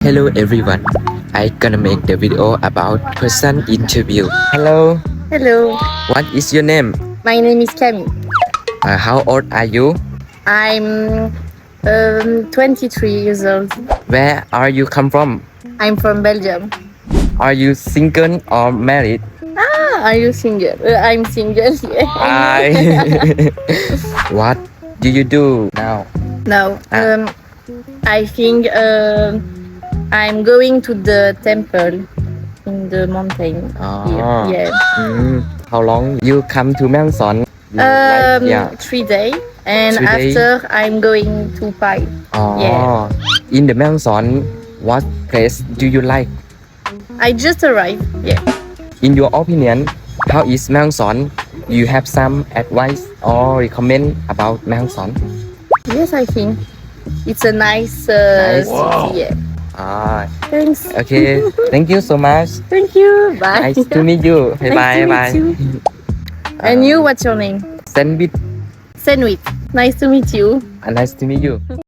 Hello everyone. I gonna make the video about person interview. Hello. Hello, What is your name? my name is Camille. How old are you? I'm 23 years old. Where are you come from? I'm from Belgium. Are you single or married? Are you single? I'm single. Yeah. I. What do you do now? No, Ah. I think I'm going to the temple in the mountain. Oh. Here. Yeah. How long you come to Mae Hong Son? Yeah. 3 days, and 3 days? after I'm going to Pai. Oh. Yeah. In the Mae Hong Son, what place do you like? I just arrived. Yeah. In your opinion, how is Mae Hong Son? You have some advice or recommend about Mae Hong Son? Yes, I think it's a nice, Nice. city. Yeah. Ah, Thanks. okay. Thank you so much. Thank you. Bye. Nice to meet you. Bye Nice to bye. meet you. And you, what's your name? Sandwich. Senwit. Nice to meet you. Nice to meet you.